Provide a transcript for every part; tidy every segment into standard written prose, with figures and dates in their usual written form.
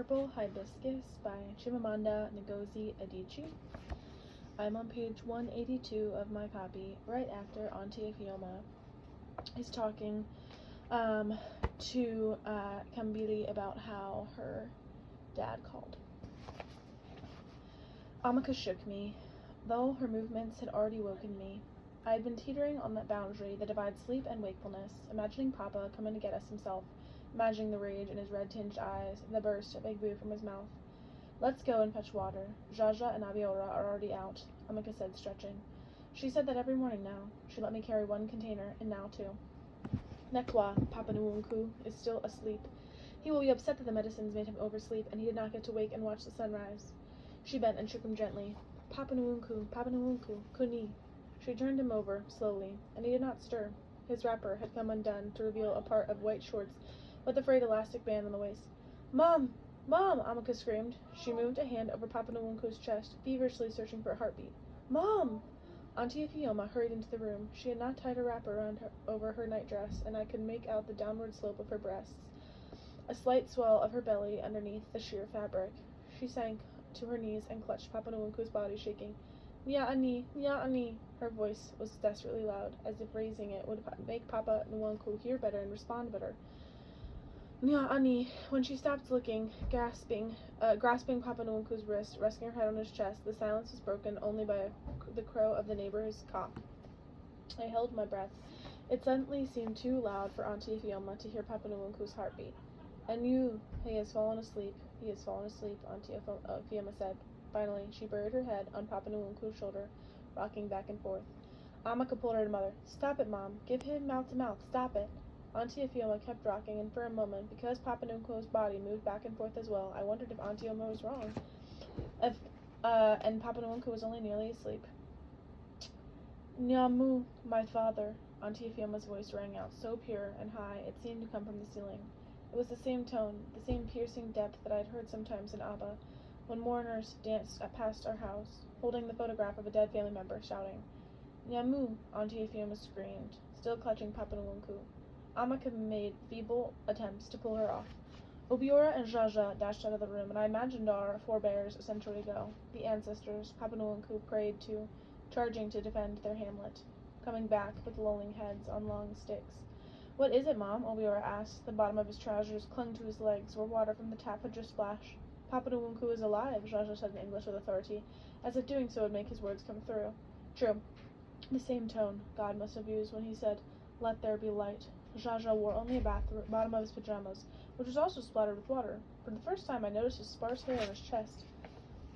Purple Hibiscus by Chimamanda Ngozi Adichie. I'm on page 182 of my copy, right after Auntie Fioma is talking to Kambili about how her dad called. Amaka shook me, though her movements had already woken me. I had been teetering on that boundary that divides sleep and wakefulness, imagining Papa coming to get us himself, imagining the rage in his red-tinged eyes and the burst of egg boo from his mouth. Let's go and fetch water. Jaja and Abiora are already out, Amaka said, stretching. She said that every morning now. She let me carry one container, and now two. Nekwa, Papa Nwunku, is still asleep. He will be upset that the medicines made him oversleep, and he did not get to wake and watch the sunrise. She bent and shook him gently. Papa Nwunku, Kuni. She turned him over, slowly, and he did not stir. His wrapper had come undone to reveal a part of white shorts with a frayed elastic band on the waist. Mom! Mom! Amaka screamed. She moved a hand over Papa Nwunku's chest, feverishly searching for a heartbeat. Mom! Auntie Fioma hurried into the room. She had not tied a wrapper over her nightdress, and I could make out the downward slope of her breasts, a slight swell of her belly underneath the sheer fabric. She sank to her knees and clutched Papa Nwunku's body, shaking. Nya-ani, nya-ani. Her voice was desperately loud, as if raising it would make Papa Nwunku hear better and respond better. Nya-ani. When she stopped looking, grasping Papa Nwunku's wrist, resting her head on his chest, the silence was broken only by the crow of the neighbor's cock. I held my breath. It suddenly seemed too loud for Auntie Fioma to hear Papa Nwunku's heartbeat. And he has fallen asleep. He has fallen asleep, Auntie Fioma said. Finally, she buried her head on Papa Nwunku's shoulder, rocking back and forth. Amaka pulled her to Mother. Stop it, Mom. Give him mouth to mouth. Stop it. Auntie Fioma kept rocking, and for a moment, because Papa Nwunku's body moved back and forth as well, I wondered if Auntie Fioma was wrong. And Papa Nwunku was only nearly asleep. Nyamu, my father. Auntie Fioma's voice rang out, so pure and high it seemed to come from the ceiling. It was the same tone, the same piercing depth that I had heard sometimes in Abba, when mourners danced past our house, holding the photograph of a dead family member, shouting. Nyamu, Auntie Fioma screamed, still clutching Papa Nwunku. Amaka made feeble attempts to pull her off. Obiora and Jaja dashed out of the room, and I imagined our forebears a century ago, the ancestors Papa Nwunku prayed to, charging to defend their hamlet, coming back with lolling heads on long sticks. What is it, Mom? Obiora asked. The bottom of his trousers clung to his legs, where water from the tap had just splashed. Papa Nwunku is alive, Jaja said in English with authority, as if doing so would make his words come through. True. The same tone God must have used when he said, Let there be light. Jaja wore only a bottom of his pajamas, which was also splattered with water. For the first time I noticed his sparse hair on his chest.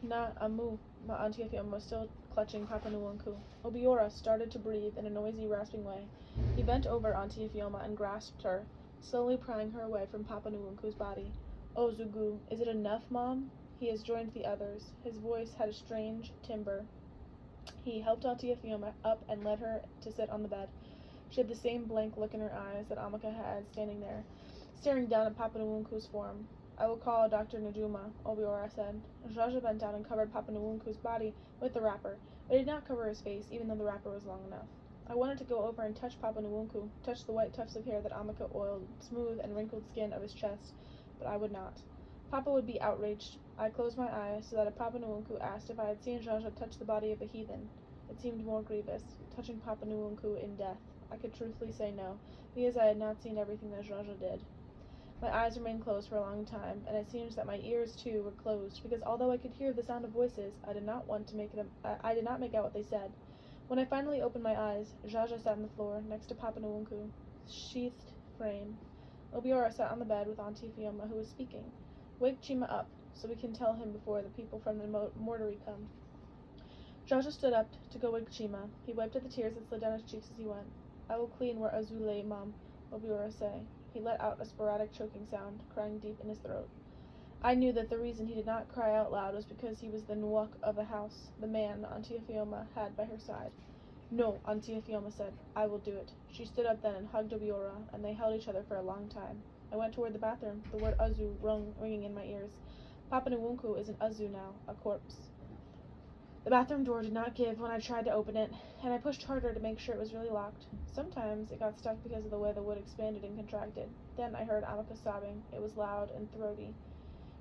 Na-amu, my Auntie Fioma was still clutching Papa Nwunku. Obiora started to breathe in a noisy, rasping way. He bent over Auntie Fioma and grasped her, slowly prying her away from Papa Nwunku's body. Oh, Zugu, is it enough, Mom? He has joined the others. His voice had a strange timbre. He helped Auntie Fioma up and led her to sit on the bed. She had the same blank look in her eyes that Amaka had, standing there, staring down at Papa Nwunku's form. I will call Dr. Najuma, Obiora said. Jaja bent down and covered Papa Nwunku's body with the wrapper, but it did not cover his face, even though the wrapper was long enough. I wanted to go over and touch Papa Nwunku, touch the white tufts of hair that Amaka oiled, smooth and wrinkled skin of his chest, but I would not. Papa would be outraged. I closed my eyes so that if Papa Nwunku asked if I had seen Jaja touch the body of a heathen, it seemed more grievous, touching Papa Nwunku in death. I could truthfully say no, because I had not seen everything that Jaja did. My eyes remained closed for a long time, and it seemed that my ears too were closed, because although I could hear the sound of voices, I did not make out what they said. When I finally opened my eyes, Jaja sat on the floor next to Papa Nwunku, sheathed frame. Obiora sat on the bed with Auntie Fioma, who was speaking. Wake Chima up, so we can tell him before the people from the mortuary come. Jaja stood up to go wake Chima. He wiped at the tears that slid down his cheeks as he went. I will clean where Azu lay, Mom, Obiora said. He let out a sporadic choking sound, crying deep in his throat. I knew that the reason he did not cry out loud was because he was the nwok of the house, the man Auntie Fioma had by her side. No, Auntie Fioma said. I will do it. She stood up then and hugged Obiora, and they held each other for a long time. I went toward the bathroom, the word Azu ringing in my ears. Papa Nwunku is an Azu now, a corpse. The bathroom door did not give when I tried to open it, and I pushed harder to make sure it was really locked. Sometimes it got stuck because of the way the wood expanded and contracted. Then I heard Amaka sobbing. It was loud and throaty.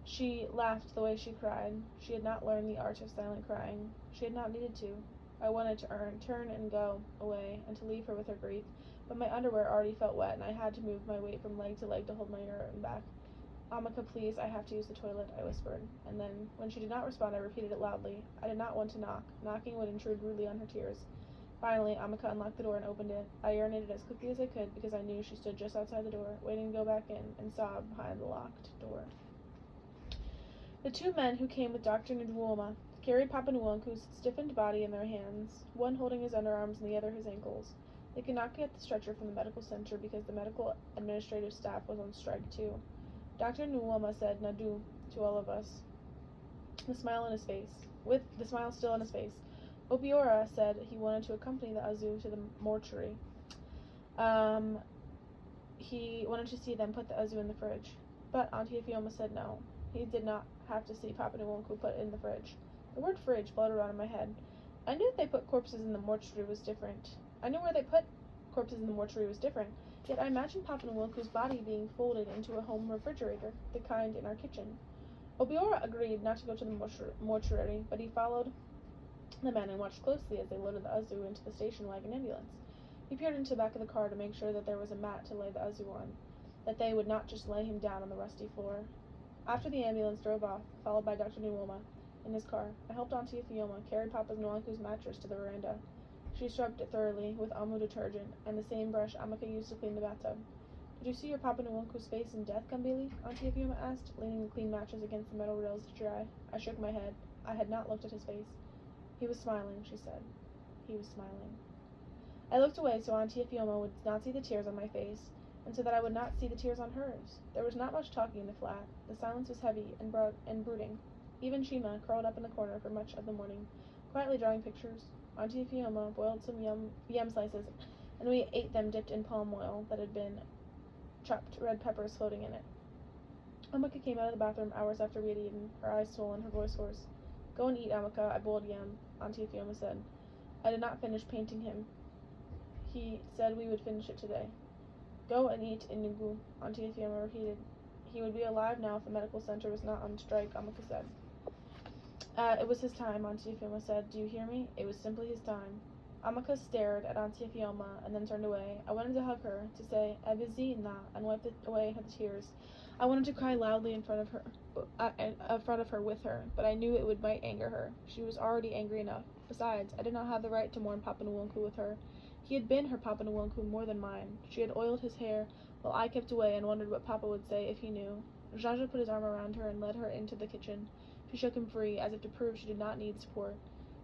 She laughed the way she cried. She had not learned the art of silent crying. She had not needed to. I wanted to turn and go away, and to leave her with her grief, but my underwear already felt wet, and I had to move my weight from leg to leg to hold my urine back. Amaka, please, I have to use the toilet, I whispered, and then, when she did not respond, I repeated it loudly. I did not want to knock. Knocking would intrude rudely on her tears. Finally, Amaka unlocked the door and opened it. I urinated as quickly as I could, because I knew she stood just outside the door, waiting to go back in, and sobbed behind the locked door. The two men who came with Dr. Ndwoma carried Papa Nwonku's stiffened body in their hands, one holding his underarms and the other his ankles. They could not get the stretcher from the medical center because the medical administrative staff was on strike too. Dr. Nwoma said Nadu to all of us, with the smile still on his face. Obiora said he wanted to accompany the Azu to the mortuary. He wanted to see them put the Azu in the fridge. But Auntie Ifioma said no. He did not have to see Papa Nwonku put it in the fridge. The word fridge floated around in my head. I knew that they put corpses in the mortuary was different. I knew where they put corpses in the mortuary was different, yet I imagined Papa Nwonku's body being folded into a home refrigerator, the kind in our kitchen. Obiora agreed not to go to the mortuary, but he followed the men and watched closely as they loaded the Azu into the station wagon ambulance. He peered into the back of the car to make sure that there was a mat to lay the Azu on, that they would not just lay him down on the rusty floor. After the ambulance drove off, followed by Dr. Nwoma in his car, I helped Auntie Ifioma carry Papa Nwonku's mattress to the veranda. She scrubbed it thoroughly with Amu detergent and the same brush Amaka used to clean the bathtub. Did you see your Papa Nwonku's face in death, Kambili? Auntie Ifioma asked, leaning the clean mattress against the metal rails to dry. I shook my head. I had not looked at his face. He was smiling, she said. He was smiling. I looked away so Auntie Ifioma would not see the tears on my face, and so that I would not see the tears on hers. There was not much talking in the flat. The silence was heavy and brooding. Even Chima curled up in the corner for much of the morning, quietly drawing pictures. Auntie Ifioma boiled some yam slices, and we ate them dipped in palm oil that had been chopped red peppers floating in it. Amaka came out of the bathroom hours after we had eaten, her eyes swollen, her voice hoarse. Go and eat, Amaka, I boiled yam, Auntie Ifioma said. I did not finish painting him. He said we would finish it today. Go and eat, Inugu, Auntie Ifioma repeated. He would be alive now if the medical center was not on strike, Amaka said. It was his time, Auntie Ifioma said. Do you hear me? It was simply his time. Amaka stared at Auntie Ifioma and then turned away. I wanted to hug her, to say, Ebizina, and wipe away her tears. I wanted to cry loudly in front of her with her, but I knew it might anger her. She was already angry enough. Besides, I did not have the right to mourn Papa Nwonku with her. He had been her Papa Nwonku more than mine. She had oiled his hair, while I kept away and wondered what Papa would say if he knew. Jaja put his arm around her and led her into the kitchen. She shook him free, as if to prove she did not need support.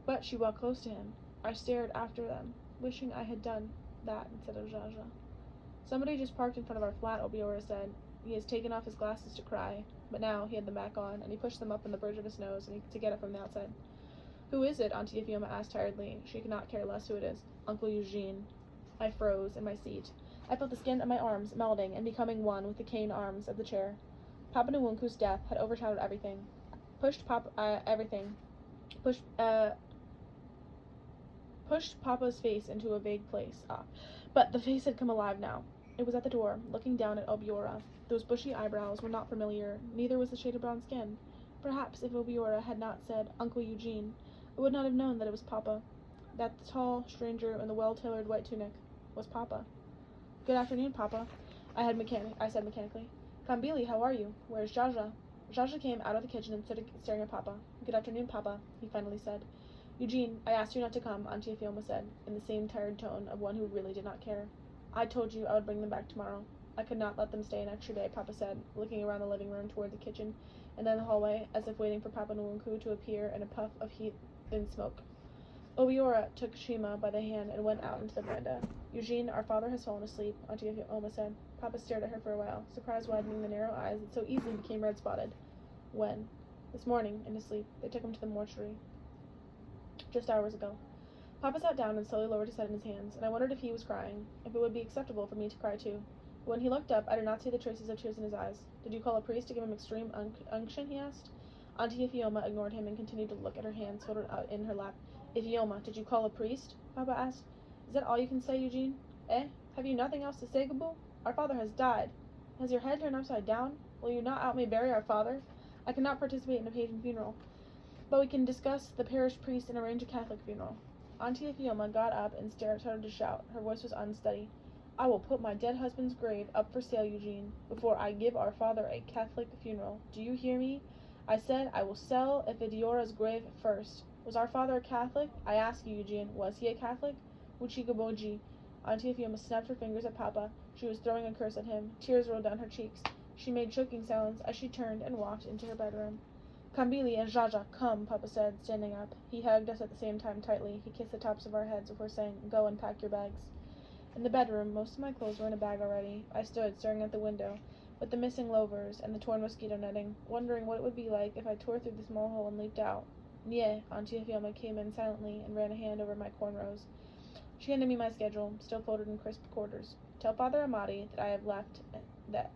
But she walked close to him. I stared after them, wishing I had done that instead of Jaja. Somebody just parked in front of our flat, Obiora said. He has taken off his glasses to cry, but now he had them back on, and he pushed them up on the bridge of his nose to get it from the outside. Who is it? Auntie Ifioma asked tiredly. She could not care less who it is. Uncle Eugene. I froze in my seat. I felt the skin of my arms melding and becoming one with the cane arms of the chair. Papa Nwonku's death had overshadowed everything. Pushed Papa's face into a vague place. But the face had come alive now. It was at the door, looking down at Obiora. Those bushy eyebrows were not familiar, neither was the shade of brown skin. Perhaps if Obiora had not said Uncle Eugene, I would not have known that it was Papa, that the tall stranger in the well-tailored white tunic was Papa. Good afternoon, Papa, I said mechanically. Kambili, how are you? Where's Jaja? Jaja came out of the kitchen and stood staring at Papa. Good afternoon, Papa, he finally said. Eugene, I asked you not to come, Auntie Ifioma said, in the same tired tone of one who really did not care. I told you I would bring them back tomorrow. I could not let them stay an extra day, Papa said, looking around the living room toward the kitchen and then the hallway, as if waiting for Papa Nwonku to appear in a puff of heat-thin smoke. Obiora took Shima by the hand and went out into the veranda. Eugene, our father has fallen asleep, Auntie Ifioma said. Papa stared at her for a while, surprise widening the narrow eyes that so easily became red-spotted. When? This morning, in his sleep. They took him to the mortuary. Just hours ago. Papa sat down and slowly lowered his head in his hands, and I wondered if he was crying, if it would be acceptable for me to cry too. But when he looked up, I did not see the traces of tears in his eyes. Did you call a priest to give him extreme unction? He asked. Auntie Ifioma ignored him and continued to look at her hands folded out in her lap. Ifioma, did you call a priest? Papa asked. Is that all you can say, Eugene? Eh? Have you nothing else to say, Gabu? Our father has died. Has your head turned upside down? Will you not help me bury our father? I cannot participate in a pagan funeral. But we can discuss the parish priest and arrange a Catholic funeral. Auntie Fioma got up and started to shout. Her voice was unsteady. I will put my dead husband's grave up for sale, Eugene, before I give our father a Catholic funeral. Do you hear me? I said I will sell Epidiora's grave first. Was our father a Catholic? I ask you, Eugene, was he a Catholic? Uchigaboji. Auntie Fioma snapped her fingers at Papa. She was throwing a curse at him. Tears rolled down her cheeks. She made choking sounds as she turned and walked into her bedroom. Kambili and Jaja, come, Papa said, standing up. He hugged us at the same time tightly. He kissed the tops of our heads before saying, go and pack your bags. In the bedroom, most of my clothes were in a bag already. I stood staring at the window, with the missing louvers and the torn mosquito netting, wondering what it would be like if I tore through the small hole and leaped out. Nye, Auntie Fioma came in silently and ran a hand over my cornrows. She handed me my schedule, still folded in crisp quarters. Tell Father Amati that I have left, that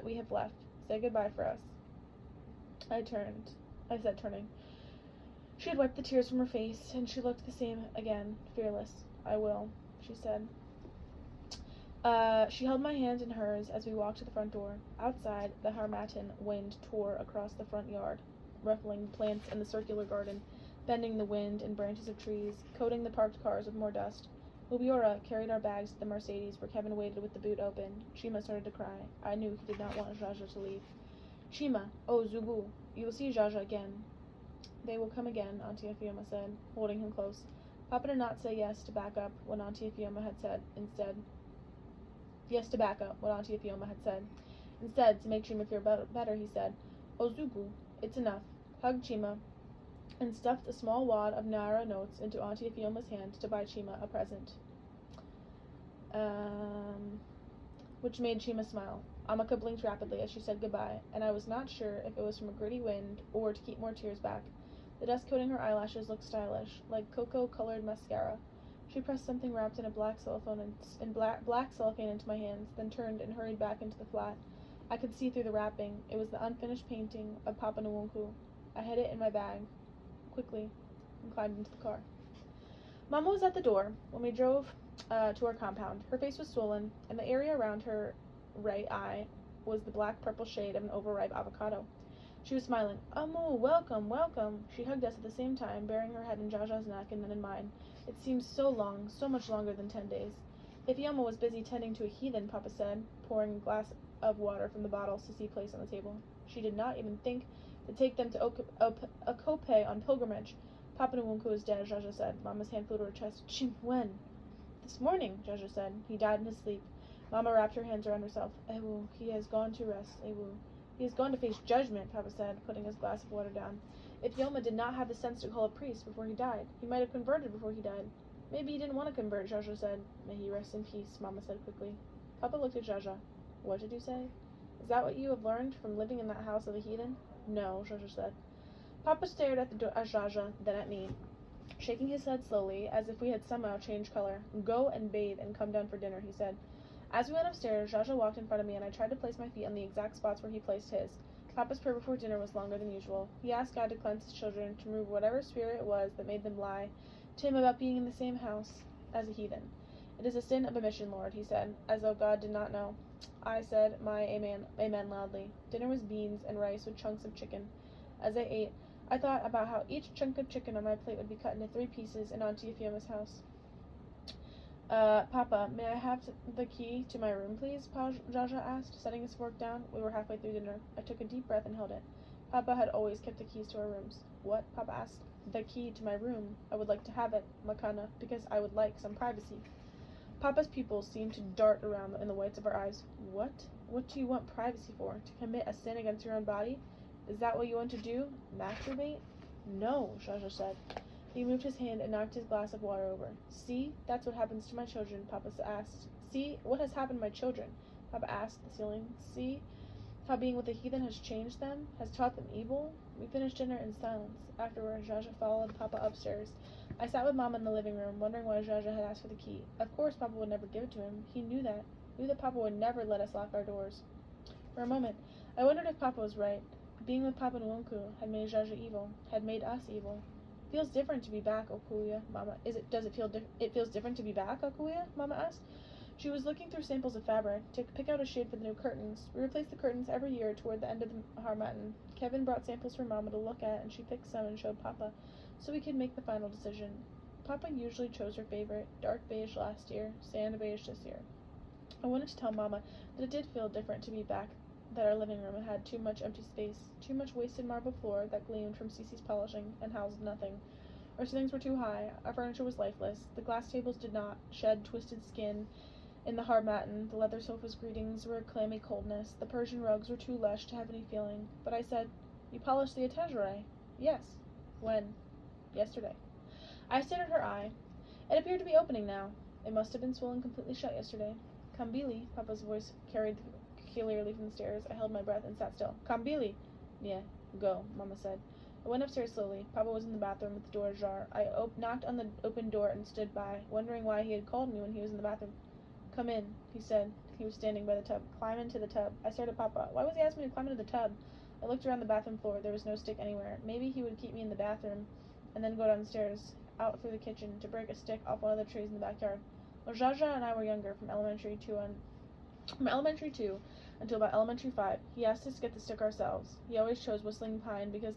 we have left. Say goodbye for us. I said, turning. She had wiped the tears from her face, and she looked the same again, fearless. I will, she said. She held my hand in hers as we walked to the front door. Outside, the Harmattan wind tore across the front yard, ruffling the plants in the circular garden, bending the wind and branches of trees, coating the parked cars with more dust. Ubiora carried our bags to the Mercedes, where Kevin waited with the boot open. Chima started to cry. I knew he did not want Jaja to leave. Chima, oh, Zubu, you will see Jaja again. They will come again, Auntie Fioma said, holding him close. Papa did not say yes to back up what Auntie Fioma had said. Instead, to make Chima feel better, he said, oh, Zubu, it's enough. Hugged Chima and stuffed a small wad of Naira notes into Auntie Fioma's hand to buy Chima a present. Which made Chima smile. Amaka blinked rapidly as she said goodbye, and I was not sure if it was from a gritty wind or to keep more tears back. The dust coating her eyelashes looked stylish, like cocoa-colored mascara. She pressed something wrapped in a black cellophane into my hands, then turned and hurried back into the flat. I could see through the wrapping. It was the unfinished painting of Papa Nwunku. I hid it in my bag, quickly, and climbed into the car. Mama was at the door when we drove to our compound. Her face was swollen, and the area around her right eye was the black-purple shade of an overripe avocado. She was smiling. Amu, welcome, welcome. She hugged us at the same time, burying her head in Jaja's neck and then in mine. It seemed so long, so much longer than 10 days. Ifioma was busy tending to a heathen, Papa said, pouring a glass of water from the bottle Sissy placed on the table. She did not even think to take them to Okope on pilgrimage. Papa Nwunku is dead, Jaja said. Mama's hand flew to her chest. Chim, when? This morning, Jaja said. He died in his sleep. Mama wrapped her hands around herself. Ewu, he has gone to rest, Ewu. He has gone to face judgment, Papa said, putting his glass of water down. If Yoma did not have the sense to call a priest before he died, he might have converted before he died. Maybe he didn't want to convert, Jaja said. May he rest in peace, Mama said quickly. Papa looked at Jaja. What did you say? Is that what you have learned from living in that house of the heathen? No, Jaja said. Papa stared at Jaja, then at me, shaking his head slowly, as if we had somehow changed color. Go and bathe and come down for dinner, he said. As we went upstairs, Jaja walked in front of me, and I tried to place my feet on the exact spots where he placed his. Papa's prayer before dinner was longer than usual. He asked God to cleanse his children, to remove whatever spirit it was that made them lie to him about being in the same house as a heathen. It is a sin of omission, Lord, he said, as though God did not know. I said my amen loudly. Dinner was beans and rice with chunks of chicken. As I ate, I thought about how each chunk of chicken on my plate would be cut into 3 pieces in Auntie Fioma's house. Papa, may I have the key to my room, please? Jaja asked, setting his fork down. We were halfway through dinner. I took a deep breath and held it. Papa had always kept the keys to our rooms. What? Papa asked. The key to my room. I would like to have it, Makana, because I would like some privacy. Papa's pupils seemed to dart around in the whites of our eyes. What? What do you want privacy for? To commit a sin against your own body? Is that what you want to do? Masturbate? No, Jaja said. He moved his hand and knocked his glass of water over. See? That's what happens to my children, Papa asked. See? What has happened to my children? Papa asked the ceiling. See? How being with a heathen has changed them? Has taught them evil? We finished dinner in silence. Afterward, Jaja followed Papa upstairs. I sat with Mama in the living room, wondering why Jaja had asked for the key. Of course Papa would never give it to him. He knew that. Knew that Papa would never let us lock our doors. For a moment, I wondered if Papa was right. Being with Papa Nwunku had made Jaja evil, had made us evil. It feels different to be back, Okuya, Mama. Does it feel it feels different to be back, Okuya? Mama asked. She was looking through samples of fabric to pick out a shade for the new curtains. We replaced the curtains every year toward the end of the harmattan. Kevin brought samples for Mama to look at, and she picked some and showed Papa, so we could make the final decision. Papa usually chose her favorite, dark beige last year, sand beige this year. I wanted to tell Mama that it did feel different to be back, that our living room had too much empty space, too much wasted marble floor that gleamed from Cece's polishing and housed nothing. Our ceilings were too high, our furniture was lifeless, the glass tables did not shed twisted skin in the harmattan, the leather sofa's greetings were a clammy coldness, the Persian rugs were too lush to have any feeling. But I said, "You polished the etagere?" "Yes." "When?" "Yesterday." I stared at her eye. It appeared to be opening now. It must have been swollen completely shut yesterday. "Come, Billy," Papa's voice carried clearly from the stairs. I held my breath and sat still. "Come, Billy." "Yeah, go," Mama said. I went upstairs slowly. Papa was in the bathroom with the door ajar. I knocked on the open door and stood by, wondering why he had called me when he was in the bathroom. "Come in," he said. He was standing by the tub. "Climb into the tub." I stared at Papa. Why was he asking me to climb into the tub? I looked around the bathroom floor. There was no stick anywhere. Maybe he would keep me in the bathroom and then go downstairs, out through the kitchen, to break a stick off one of the trees in the backyard. When Jaja and I were younger, from elementary 2 until about elementary 5, he asked us to get the stick ourselves. We always chose whistling pine because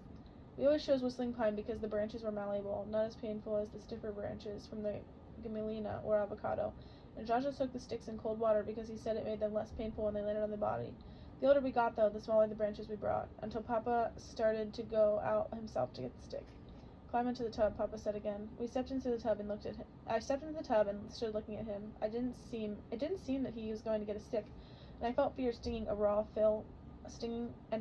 the branches were malleable, not as painful as the stiffer branches from the gamelina or avocado. And Jaja soaked the sticks in cold water because he said it made them less painful when they landed on the body. The older we got, though, the smaller the branches we brought, until Papa started to go out himself to get the stick. "Climb into the tub," Papa said again. We stepped into the tub and looked at him. I stepped into the tub and stood looking at him. It didn't seem that he was going to get a stick, and I felt fear stinging and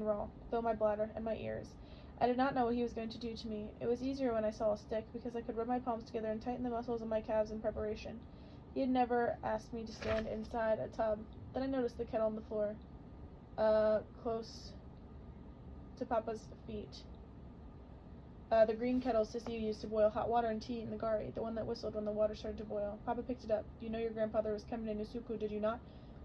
raw fill my bladder and my ears. I did not know what he was going to do to me. It was easier when I saw a stick, because I could rub my palms together and tighten the muscles of my calves in preparation. He had never asked me to stand inside a tub. Then I noticed the kettle on the floor, close to Papa's feet. The green kettle Sissy used to boil hot water and tea in the gari, the one that whistled when the water started to boil. Papa picked it up. "You know your grandfather was coming to Nusuku, did you not?"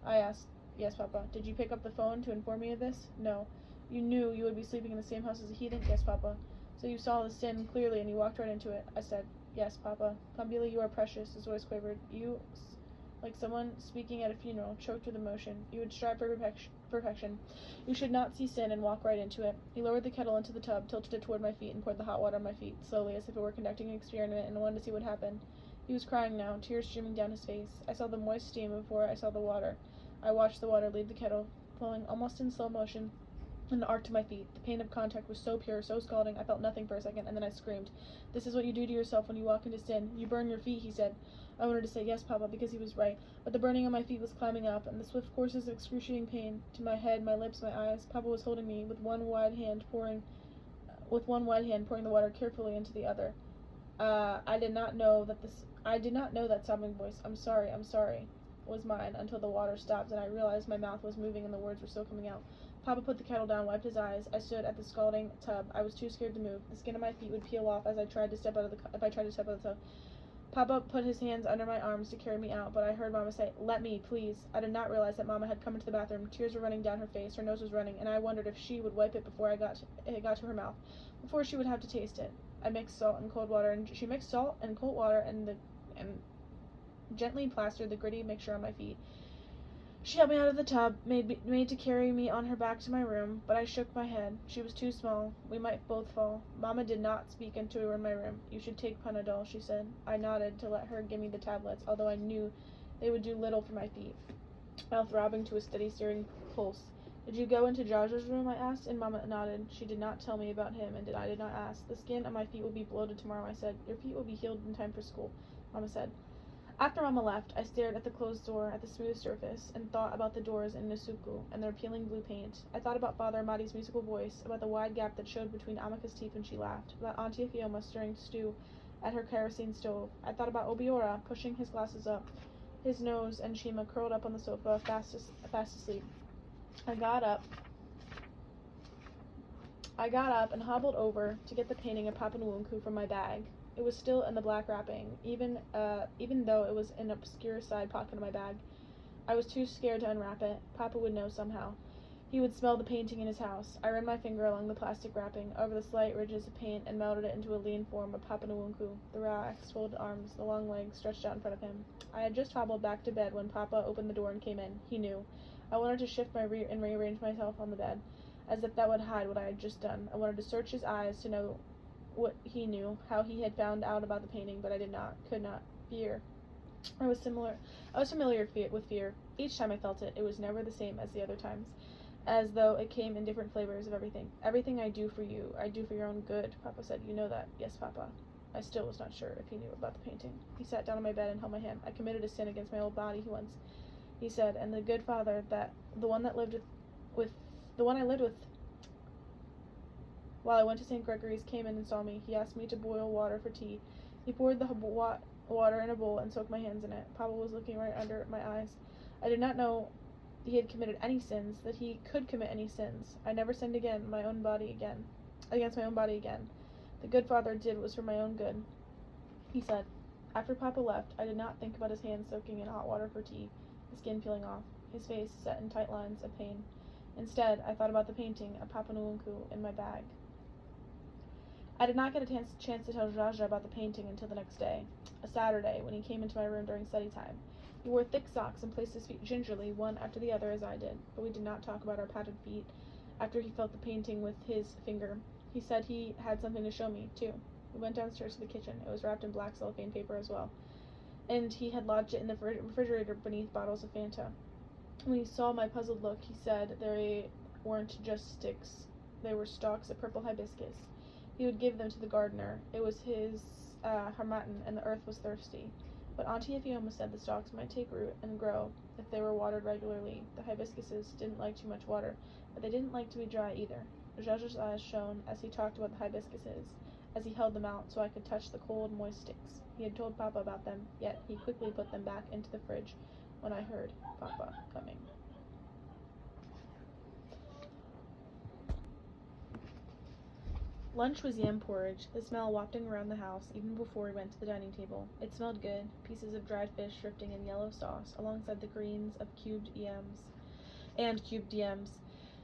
I asked. "Yes, Papa." "Did you pick up the phone to inform me of this?" "No." "You knew you would be sleeping in the same house as a heathen?" "Yes, Papa." "So you saw the sin clearly and you walked right into it?" I said. "Yes, Papa." "Kambili, you are precious," his voice quavered. You, like someone speaking at a funeral, choked with emotion. "You would strive for perfection. You should not see sin and walk right into it." He lowered the kettle into the tub, tilted it toward my feet, and poured the hot water on my feet, slowly, as if it were conducting an experiment, and wanted to see what happened. He was crying now, tears streaming down his face. I saw the moist steam before I saw the water. I watched the water leave the kettle, flowing almost in slow motion, and arc to my feet. The pain of contact was so pure, so scalding, I felt nothing for a second, and then I screamed. "This is what you do to yourself when you walk into sin. You burn your feet," he said. I wanted to say yes, Papa, because he was right, but the burning on my feet was climbing up, and the swift courses of excruciating pain, to my head, my lips, my eyes. Papa was holding me, with one wide hand pouring the water carefully into the other. I did not know that sobbing voice, I'm sorry, was mine, until the water stopped, and I realized my mouth was moving and the words were still coming out. Papa put the kettle down, wiped his eyes. I stood at the scalding tub. I was too scared to move. The skin of my feet would peel off as I tried to step out of the tub. Papa put his hands under my arms to carry me out, but I heard Mama say, "Let me, please." I did not realize that Mama had come into the bathroom. Tears were running down her face, her nose was running, and I wondered if she would wipe it before it got to her mouth, before she would have to taste it. I mixed salt and cold water, and she mixed salt and cold water and gently plastered the gritty mixture on my feet. She helped me out of the tub, made to carry me on her back to my room, but I shook my head. She was too small. We might both fall. Mama did not speak until we were in my room. "You should take Panadol," she said. I nodded to let her give me the tablets, although I knew they would do little for my feet. Mouth throbbing to a steady searing pulse. "Did you go into Jaja's room?" I asked, and Mama nodded. She did not tell me about him, and I did not ask. "The skin on my feet will be bloated tomorrow," I said. "Your feet will be healed in time for school," Mama said. After Mama left, I stared at the closed door, at the smooth surface, and thought about the doors in Nusuku and their peeling blue paint. I thought about Father Amati's musical voice, about the wide gap that showed between Amika's teeth when she laughed, about Auntie Fioma stirring stew at her kerosene stove. I thought about Obiora pushing his glasses up, his nose, and Shima curled up on the sofa, fast asleep. I got up and hobbled over to get the painting of Papa Nwunku from my bag. It was still in the black wrapping, even though it was in an obscure side pocket of my bag. I was too scared to unwrap it. Papa would know somehow. he would smell the painting in his house. I ran my finger along the plastic wrapping, over the slight ridges of paint, and melted it into a lean form of Papa Nwunku, the relaxed, folded arms, the long legs stretched out in front of him. I had just hobbled back to bed when Papa opened the door and came in. He knew. I wanted to shift and rearrange myself on the bed, as if that would hide what I had just done. I wanted to search his eyes to know what he knew, how he had found out about the painting, but I could not. Fear. I was familiar with fear. Each time I felt it, it was never the same as the other times, as though it came in different flavors of everything. Everything I do for you, I do for your own good, Papa said. You know that. Yes, Papa. I still was not sure if he knew about the painting. He sat down on my bed and held my hand. I committed a sin against my old body he said, and the good father, the one I lived with while I went to St. Gregory's, came in and saw me. He asked me to boil water for tea. He poured the water in a bowl and soaked my hands in it. Papa was looking right under my eyes. I did not know he had committed any sins, that he could commit any sins. I never sinned against my own body again. The good father did was for my own good, he said. After Papa left, I did not think about his hands soaking in hot water for tea, his skin peeling off, his face set in tight lines of pain. Instead, I thought about the painting of Papa Nwunku in my bag. I did not get a chance to tell Jaja about the painting until the next day, a Saturday, when he came into my room during study time. He wore thick socks and placed his feet gingerly, one after the other, as I did, but we did not talk about our padded feet after he felt the painting with his finger. He said he had something to show me, too. We went downstairs to the kitchen. It was wrapped in black cellophane paper as well, and he had lodged it in the refrigerator beneath bottles of Fanta. When he saw my puzzled look, he said they weren't just sticks. They were stalks of purple hibiscus. He would give them to the gardener. It was his harmattan, and the earth was thirsty. But Auntie Ifioma said the stalks might take root and grow if they were watered regularly. The hibiscuses didn't like too much water, but they didn't like to be dry either. Jaja's eyes shone as he talked about the hibiscuses, as he held them out so I could touch the cold, moist sticks. He had told Papa about them, yet he quickly put them back into the fridge when I heard Papa coming. Lunch was yam porridge, the smell wafting around the house even before we went to the dining table. It smelled good, pieces of dried fish drifting in yellow sauce alongside the greens of cubed yams.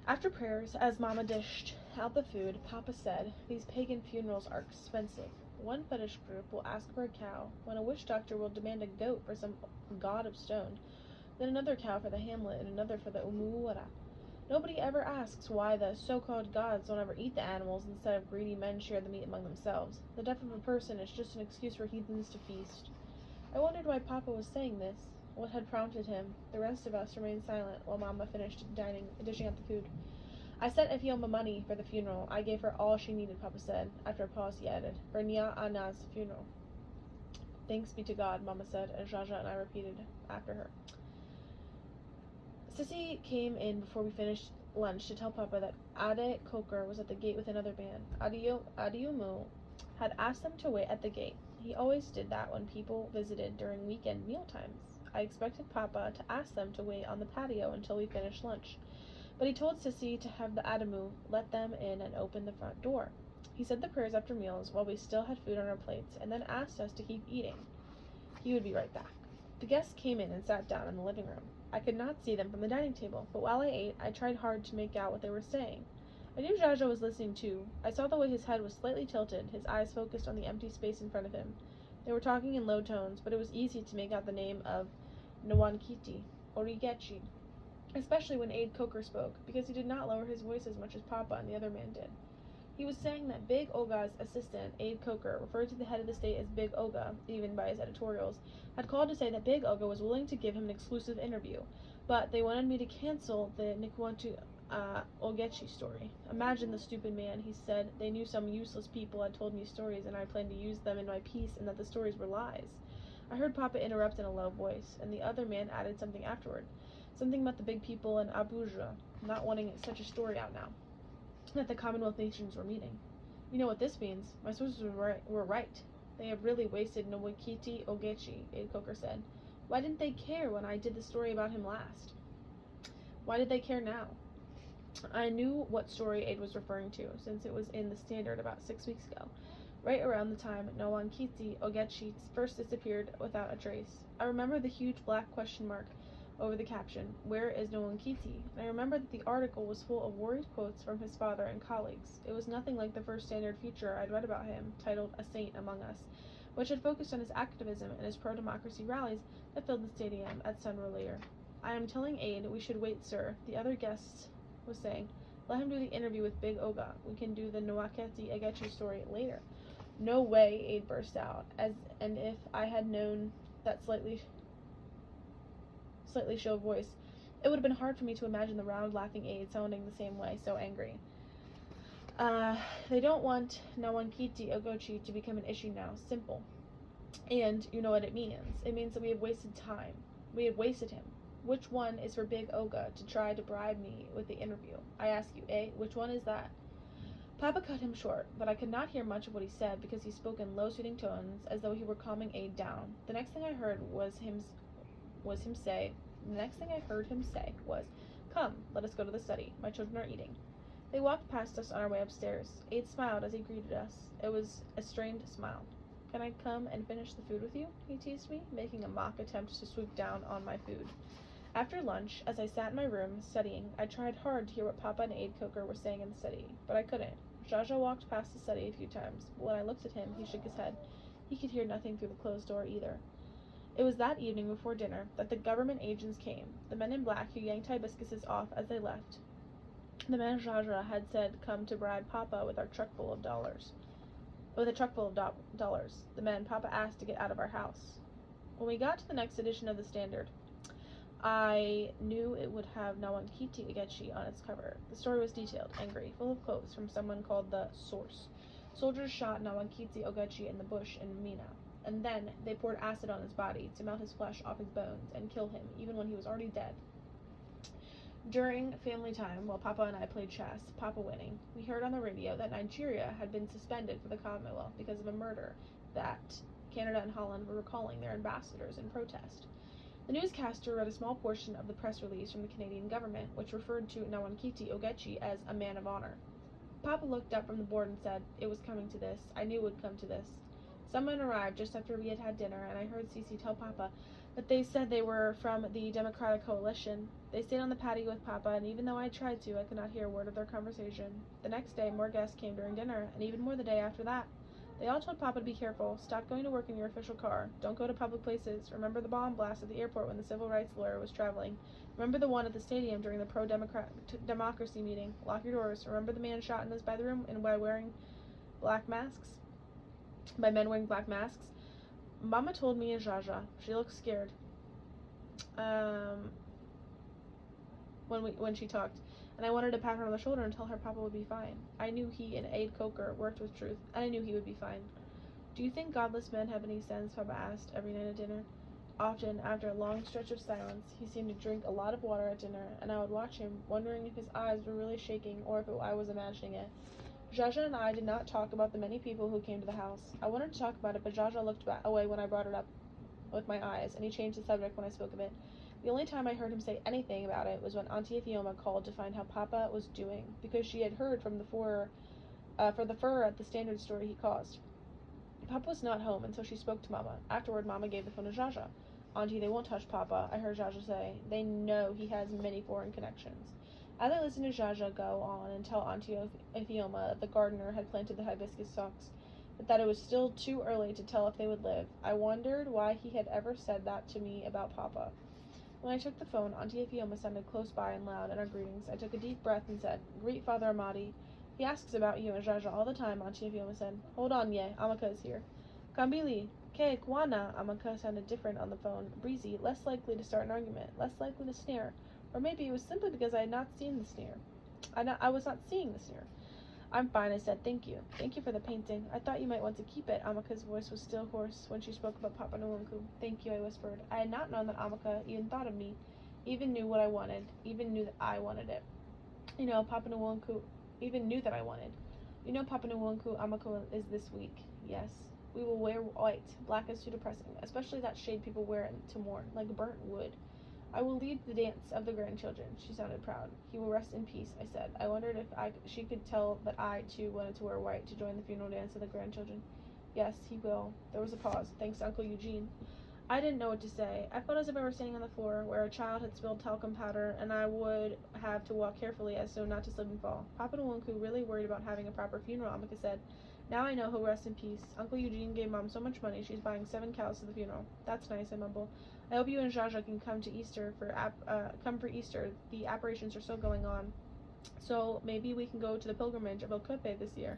After prayers, as Mama dished out the food, Papa said, "These pagan funerals are expensive. One fetish group will ask for a cow, when a witch doctor will demand a goat for some god of stone, then another cow for the hamlet and another for the umuwara. Nobody ever asks why the so-called gods don't ever eat the animals instead of greedy men share the meat among themselves. The death of a person is just an excuse for heathens to feast." I wondered why Papa was saying this, what had prompted him. The rest of us remained silent while Mama finished dishing out the food. "I sent Ifioma money for the funeral. I gave her all she needed," Papa said. After a pause, he added, "for Nya Anna's funeral." "Thanks be to God," Mama said, and Jaja and I repeated after her. Sissy came in before we finished lunch to tell Papa that Ade Coker was at the gate with another man. Adiumu had asked them to wait at the gate. He always did that when people visited during weekend meal times. I expected Papa to ask them to wait on the patio until we finished lunch, but he told Sissy to have the Adamu let them in and open the front door. He said the prayers after meals while we still had food on our plates, and then asked us to keep eating. He would be right back. The guests came in and sat down in the living room. I could not see them from the dining table, but while I ate, I tried hard to make out what they were saying. I knew Jaja was listening too. I saw the way his head was slightly tilted, his eyes focused on the empty space in front of him. They were talking in low tones, but it was easy to make out the name of Nwankiti, Origechi, especially when Ade Coker spoke, because he did not lower his voice as much as Papa and the other man did. He was saying that Big Oga's assistant, Ade Coker, referred to the head of the state as Big Oga, even by his editorials, had called to say that Big Oga was willing to give him an exclusive interview, but they wanted me to cancel the Nikwantu Ogechi story. Imagine the stupid man, he said. They knew some useless people had told me stories, and I planned to use them in my piece, and that the stories were lies. I heard Papa interrupt in a low voice, and the other man added something afterward. Something about the big people in Abuja not wanting such a story out now. That the Commonwealth nations were meeting. "You know what this means. My sources were right. They have really wasted Nowakiti Ogechi," Ade Coker said. "Why didn't they care when I did the story about him last? Why did they care now?" I knew what story Ade was referring to, since it was in the Standard about 6 weeks ago, right around the time Nwankiti Ogechi first disappeared without a trace. I remember the huge black question mark over the caption, "Where is Noankiti?" And I remembered that the article was full of worried quotes from his father and colleagues. It was nothing like the first standard feature I'd read about him, titled "A Saint Among Us," which had focused on his activism and his pro-democracy rallies that filled the stadium at Sunderland. "I am telling Aid we should wait, sir," the other guest was saying. "Let him do the interview with Big Oga. We can do the Nwaketi Agechi story later." "No way," Aid burst out, and if I had known that slightly shrill voice, it would have been hard for me to imagine the round, laughing Aid sounding the same way, so angry. They don't want Nawankiti Ogochi to become an issue now. Simple. And you know what it means. It means that we have wasted time. We have wasted him. Which one is for Big Oga to try to bribe me with the interview? I ask you, which one is that? Papa cut him short, but I could not hear much of what he said because he spoke in low, soothing tones, as though he were calming Aid down. The next thing I heard him say was, "Come, let us go to the study. My children are eating." They walked past us on our way upstairs. Aid smiled as he greeted us. It was a strained smile. "Can I come and finish the food with you?" he teased me, making a mock attempt to swoop down on my food. After lunch, as I sat in my room studying, I tried hard to hear what Papa and Aid Coker were saying in the study, but I couldn't. Jaja walked past the study a few times, but when I looked at him, he shook his head. He could hear nothing through the closed door either. It was that evening before dinner that the government agents came, the men in black who yanked hibiscuses off as they left. The man Jaja had said come to bribe Papa with a truck full of dollars. The man Papa asked to get out of our house. When we got to the next edition of the Standard, I knew it would have Nawankiti Agechi on its cover. The story was detailed, angry, full of quotes from someone called the Source. Soldiers shot Nawankiti Ogechi in the bush in Mina, and then they poured acid on his body to melt his flesh off his bones and kill him, even when he was already dead. During family time, while Papa and I played chess, Papa winning, we heard on the radio that Nigeria had been suspended for the Commonwealth because of a murder that Canada and Holland were recalling their ambassadors in protest. The newscaster read a small portion of the press release from the Canadian government, which referred to Nawankiti Ogechi as a man of honor. Papa looked up from the board and said, "It was coming to this. I knew it would come to this." Someone arrived just after we had had dinner, and I heard Cece tell Papa that they said they were from the Democratic Coalition. They stayed on the patio with Papa, and even though I tried to, I could not hear a word of their conversation. The next day, more guests came during dinner, and even more the day after that. They all told Papa to be careful. Stop going to work in your official car. Don't go to public places. Remember the bomb blast at the airport when the civil rights lawyer was traveling. Remember the one at the stadium during the pro-democracy meeting. Lock your doors. Remember the man shot in his bedroom and by men wearing black masks? Mama told me and Jaja. She looked scared when she talked, and I wanted to pat her on the shoulder and tell her Papa would be fine. I knew he and Aid Coker worked with truth, and I knew he would be fine. "Do you think godless men have any sense?" Papa asked every night at dinner. Often, after a long stretch of silence, he seemed to drink a lot of water at dinner, and I would watch him, wondering if his eyes were really shaking or if I was imagining it. Jaja and I did not talk about the many people who came to the house. I wanted to talk about it, but Jaja looked away when I brought it up with my eyes, and he changed the subject when I spoke of it. The only time I heard him say anything about it was when Auntie Ethioma called to find how Papa was doing, because she had heard from the for the fur at the Standard store he caused. Papa was not home, and so she spoke to Mama. Afterward, Mama gave the phone to Jaja. "Auntie, they won't touch Papa," I heard Jaja say. "They know he has many foreign connections." As I listened to Jaja go on and tell Auntie Ethioma that the gardener had planted the hibiscus stalks, but that it was still too early to tell if they would live, I wondered why he had ever said that to me about Papa. When I took the phone, Auntie Ethioma sounded close by and loud in our greetings. I took a deep breath and said, "Greet Father Amadi. He asks about you and Jaja all the time," Auntie Ethioma said. "Hold on, Ye. Amaka is here." "Kambili. Ke Kwana." Amaka sounded different on the phone. Breezy, less likely to start an argument, less likely to sneer. Or maybe it was simply because I had not seen the sneer. I was not seeing the sneer. "I'm fine," I said. "Thank you. Thank you for the painting. I thought you might want to keep it." Amaka's voice was still hoarse when she spoke about Papa Nwunku. "Thank you," I whispered. I had not known that Amaka even thought of me, even knew what I wanted, even knew that I wanted it. Papa Nwunku even knew that I wanted. Papa Nwunku Amaka is this week. Yes. We will wear white. Black is too depressing, especially that shade people wear to mourn, like burnt wood. "I will lead the dance of the grandchildren." She sounded proud. "He will rest in peace," I said. I wondered if she could tell that I, too, wanted to wear white to join the funeral dance of the grandchildren. "Yes, he will." There was a pause. "Thanks to Uncle Eugene." I didn't know what to say. I felt as if I were standing on the floor where a child had spilled talcum powder, and I would have to walk carefully as so not to slip and fall. Papa Nwunku really worried about having a proper funeral, Amaka said. Now I know he'll rest in peace. Uncle Eugene gave Mom so much money she's buying 7 cows for the funeral. That's nice, I mumble. I hope you and Jaja can come to Easter for Easter. The apparitions are still going on. So maybe we can go to the pilgrimage of El Cope this year.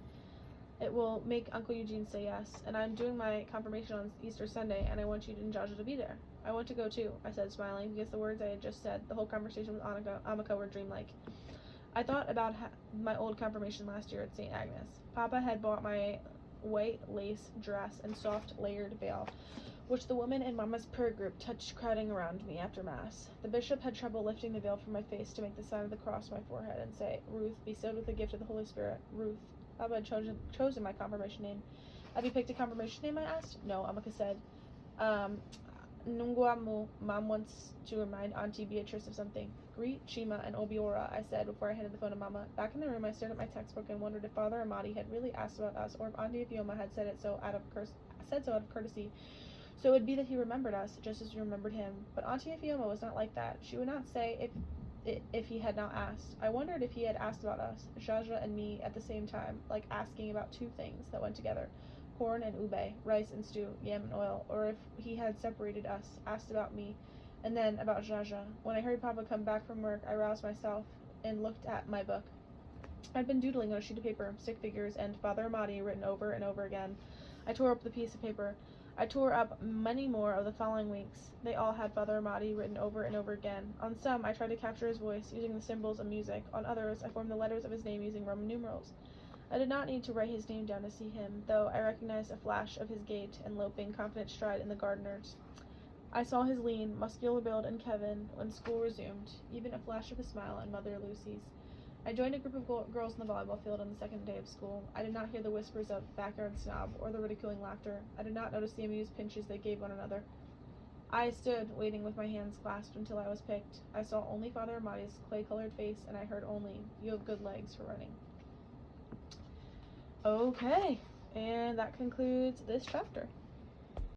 It will make Uncle Eugene say yes, and I'm doing my confirmation on Easter Sunday, and I want you and Jaja to be there. I want to go too, I said, smiling, because the words I had just said, the whole conversation with Amaka were dreamlike. I thought about my old confirmation last year at St. Agnes. Papa had bought my white lace dress and soft layered veil, which the women in Mama's prayer group touched crowding around me after Mass. The bishop had trouble lifting the veil from my face to make the sign of the cross on my forehead and say, Ruth, be sealed with the gift of the Holy Spirit. Ruth. Papa had chosen my confirmation name. Have you picked a confirmation name, I asked? No, Amaka said. Nunguamu, Mom wants to remind Auntie Beatrice of something. Greet Chima and Obiora, I said before I handed the phone to Mama. Back in the room, I stared at my textbook and wondered if Father Amadi had really asked about us, or if Auntie Fioma had said so out of courtesy. So it would be that he remembered us, just as we remembered him. But Auntie Fioma was not like that. She would not say if he had not asked. I wondered if he had asked about us, Jaja and me, at the same time, like asking about 2 things that went together, corn and ube, rice and stew, yam and oil, or if he had separated us, asked about me, and then about Jaja. When I heard Papa come back from work, I roused myself and looked at my book. I'd been doodling on a sheet of paper, stick figures, and Father Amadi written over and over again. I tore up the piece of paper. I tore up many more of the following weeks. They all had Father Amadi written over and over again. On some, I tried to capture his voice using the symbols of music. On others, I formed the letters of his name using Roman numerals. I did not need to write his name down to see him, though I recognized a flash of his gait and loping, confident stride in the gardeners. I saw his lean, muscular build in Kevin when school resumed, even a flash of a smile in Mother Lucy's. I joined a group of girls in the volleyball field on the second day of school. I did not hear the whispers of backyard snob or the ridiculing laughter. I did not notice the amused pinches they gave one another. I stood, waiting with my hands clasped until I was picked. I saw only Father Amadi's clay-colored face, and I heard only, "You have good legs for running." Okay, and that concludes this chapter.